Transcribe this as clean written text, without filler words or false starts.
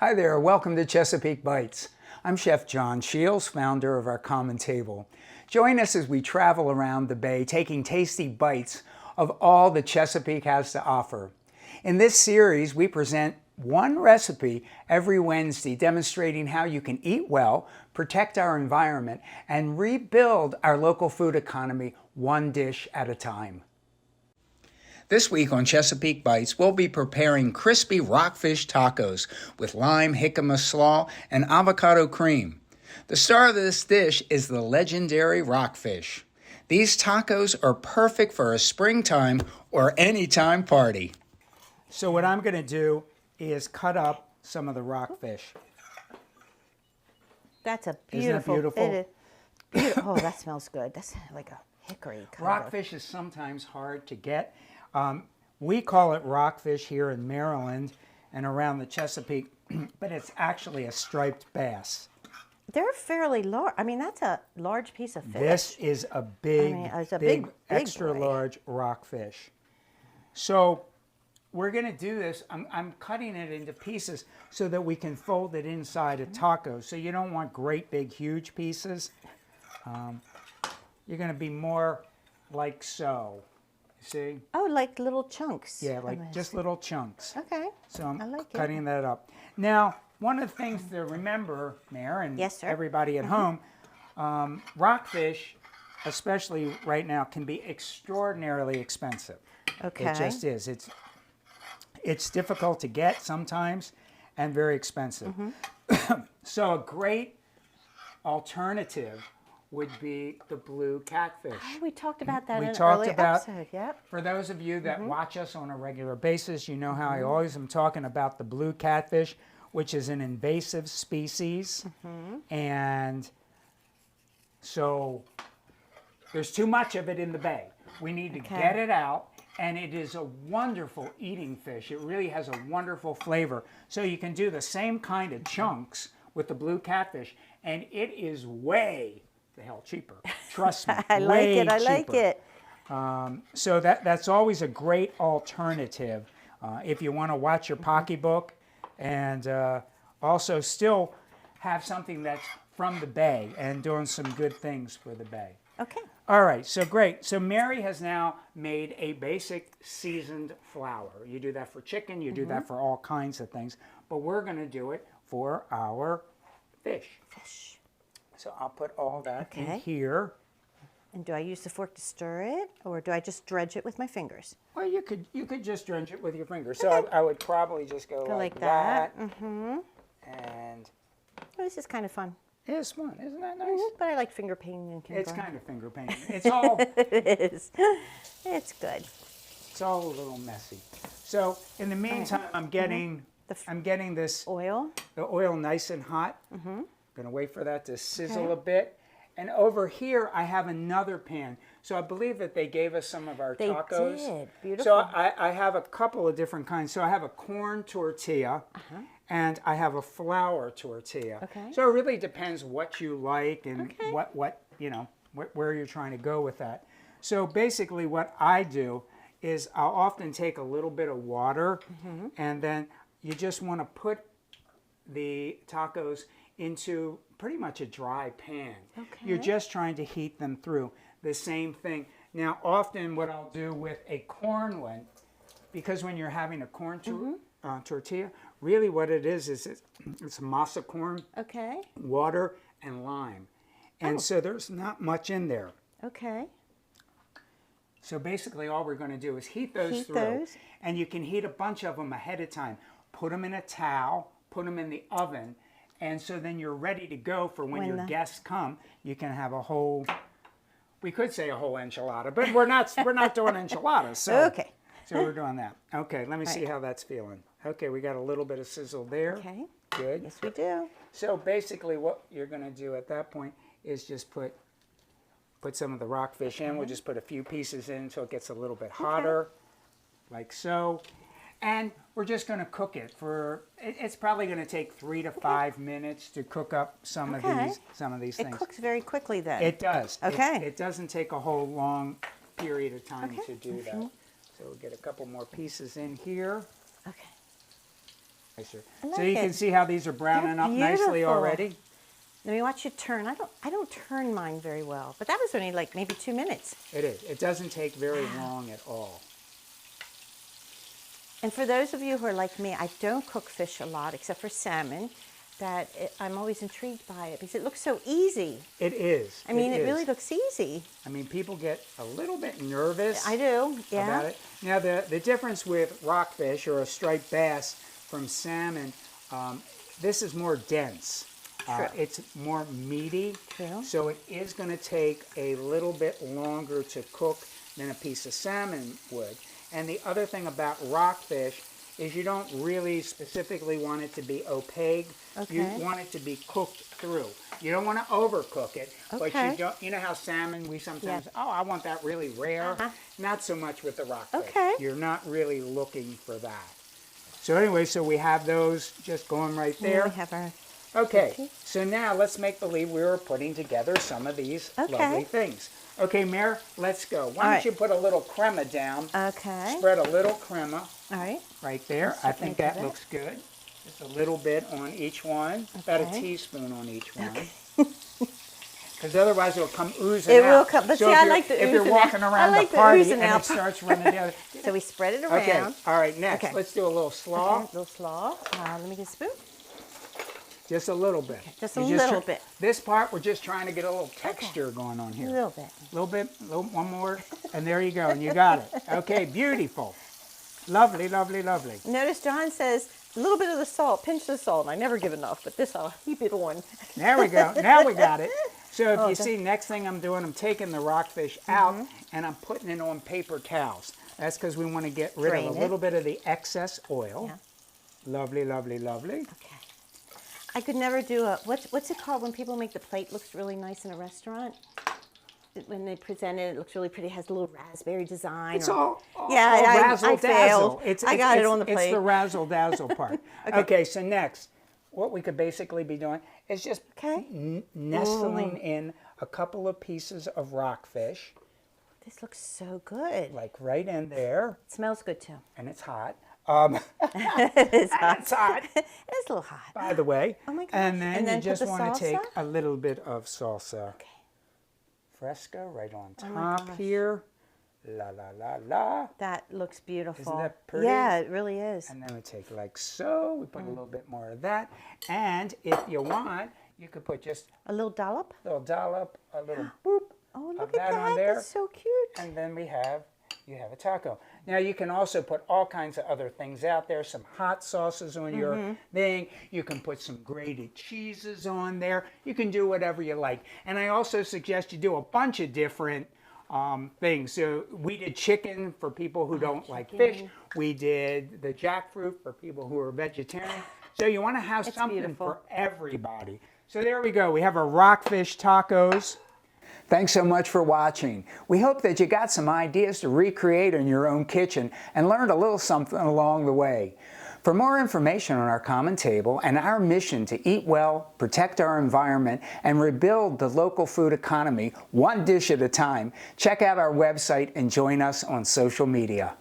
Hi there, welcome to Chesapeake Bites. I'm Chef John Shields, founder of Our Common Table. Join us as we travel around the bay, taking tasty bites of all that Chesapeake has to offer. In this series, we present one recipe every Wednesday, demonstrating how you can eat well, protect our environment, and rebuild our local food economy one dish at a time. This week on Chesapeake Bites, we'll be preparing crispy rockfish tacos with Lime-Jicama slaw and avocado cream. The star of this dish is the legendary rockfish. These tacos are perfect for a springtime or anytime party. So what I'm going to do is cut up some of the rockfish. That's a beautiful. Isn't that beautiful? It is beautiful. Oh, that smells good. That's like a hickory kind Rockfish is sometimes hard to get. We call it rockfish here in Maryland and around the Chesapeake, but it's actually a striped bass. They're fairly large. I mean, that's a large piece of fish. This is a big, it's a big, big extra boy. large rockfish. So we're going to do this. I'm cutting it into pieces so that we can fold it inside a taco. So you don't want great, big, huge pieces. You're going to be more like so. See? Oh, like little chunks. Yeah, like just little chunks. Okay. So I'm like cutting that up. Now, one of the things to remember, Mare, and Yes, sir. everybody at home, rockfish, especially right now, can be extraordinarily expensive. Okay. It just is. It's difficult to get sometimes and very expensive. So a great alternative would be the blue catfish. Oh, we talked about that We in an talked earlier about, episode. Yep. for those of you that watch us on a regular basis, you know how I always am talking about the blue catfish, which is an invasive species. And so there's too much of it in the bay. We need to get it out, and it is a wonderful eating fish. It really has a wonderful flavor. So you can do the same kind of chunks with the blue catfish, and it is way the hell cheaper. Trust me. I like way it. I like cheaper. it. So that's always a great alternative if you want to watch your pocketbook and also still have something that's from the bay and doing some good things for the bay. Okay. All right, so great. So Mary has now made a basic seasoned flour. You do that for chicken, you do that for all kinds of things, but we're going to do it for our fish. So I'll put all that in here. And do I use the fork to stir it, or do I just dredge it with my fingers? Well, you could just dredge it with your fingers. So I would probably just go like that. And Oh, this is kind of fun. it's fun, isn't that nice? But I like finger painting and It's kind of finger painting. It's all It is. It's good. it's all a little messy. So in the meantime, I'm getting this Oil. the oil nice and hot. Gonna wait for that to sizzle a bit. And over here, I have another pan. So I believe that they gave us some of our tacos. They did. Beautiful. So I have a couple of different kinds. So I have a corn tortilla, and I have a flour tortilla. Okay. So it really depends what you like and what you know where you're trying to go with that. So basically, what I do is I'll often take a little bit of water, and then you just want to put the tacos into pretty much a dry pan. You're just trying to heat them through. The same thing. Now, often what I'll do with a corn one, because when you're having a corn tortilla, really what it is it's masa corn, water, and lime. And so there's not much in there. Okay. So basically all we're going to do is heat those through. And you can heat a bunch of them ahead of time. Put them in a towel, put them in the oven, and so then you're ready to go for when your guests come. You can have a whole, we could say a whole enchilada, but we're not doing enchiladas. So, so we're doing that. Okay, let me see how that's feeling. Okay, we got a little bit of sizzle there. Okay. Good. Yes, we do. So basically what you're going to do at that point is just put some of the rockfish in. We'll just put a few pieces in so it gets a little bit hotter, like so. And we're just going to cook it for, it's probably going to take 3 to 5 minutes to cook up some of these things. It cooks very quickly then. It does. Okay. It doesn't take a whole long period of time to do that. So we'll get a couple more pieces in here. Okay. So like you can it. see how these are browning They're up nicely beautiful. already. Let me watch you turn. I don't turn mine very well, but that was only like maybe 2 minutes. It is. It doesn't take very long at all. And for those of you who are like me, I don't cook fish a lot except for salmon. I'm always intrigued by it because it looks so easy. It is. I mean, it is. really looks easy. I mean, people get a little bit nervous. I do, yeah. About it. Now, the difference with rockfish or a striped bass from salmon, this is more dense. It's more meaty. True. So it is going to take a little bit longer to cook than a piece of salmon would. And the other thing about rockfish is you don't really specifically want it to be opaque. Okay. You want it to be cooked through. You don't want to overcook it, but you don't. You know how salmon, we sometimes, oh, I want that really rare. Not so much with the rockfish. Okay. You're not really looking for that. So anyway, so we have those just going right there. We have our Okay, so now let's make believe we were putting together some of these lovely things. Okay, Mare, let's go. Why don't you put a little crema down? Okay. Spread a little crema. All right. Right there. I think that looks good. Just a little bit on each one. About a teaspoon on each one. Because otherwise it'll come oozing out. It will come, but so see, I like the if you're walking around the party and it starts running down. So we spread it around. Okay, all right, next. Let's do a little slaw. Okay, a little slaw. Let me get a spoon. Just a little bit. Just a little bit. This part, we're just trying to get a little texture going on here. A little bit. A little bit, one more, and there you go, and you got it. Okay, beautiful. Lovely, lovely, lovely. Notice John says a little bit of the salt, pinch the salt. I never give enough, but this I'll heap it on. There we go. Now we got it. So if you see, next thing I'm doing, I'm taking the rockfish out and I'm putting it on paper towels. That's because we want to get rid of a little bit of the excess oil. Yeah. Lovely, lovely, lovely. Okay. I could never do a, what's it called when people make the plate looks really nice in a restaurant? When they present it, it looks really pretty. It has a little raspberry design. It's all I failed. It's I got it on the plate. It's the razzle-dazzle part. Okay, so next, what we could basically be doing is just nestling in a couple of pieces of rockfish. This looks so good. Like right in there. It smells good too. And it's hot. It is hot. It's hot. It's a little hot. By the way. Oh my gosh. And then you just want to take salsa? a little bit of salsa. Okay. Fresca right on top here. La, la, la, la. That looks beautiful. Isn't that pretty? Yeah, it really is. And then we take like so. We put a little bit more of that. And if you want, you could put just a little dollop. A little dollop, a little boop. Oh, look of at that that. on there. That's so cute. And then you have a taco. Now you can also put all kinds of other things out there, some hot sauces on your thing. You can put some grated cheeses on there. You can do whatever you like. And I also suggest you do a bunch of different things. So we did chicken for people who don't like fish. We did the jackfruit for people who are vegetarian. So you want to have something for everybody. So there we go. We have our rockfish tacos. Thanks so much for watching. We hope that you got some ideas to recreate in your own kitchen and learned a little something along the way. For more information on our common table and our mission to eat well, protect our environment, and rebuild the local food economy one dish at a time, check out our website and join us on social media.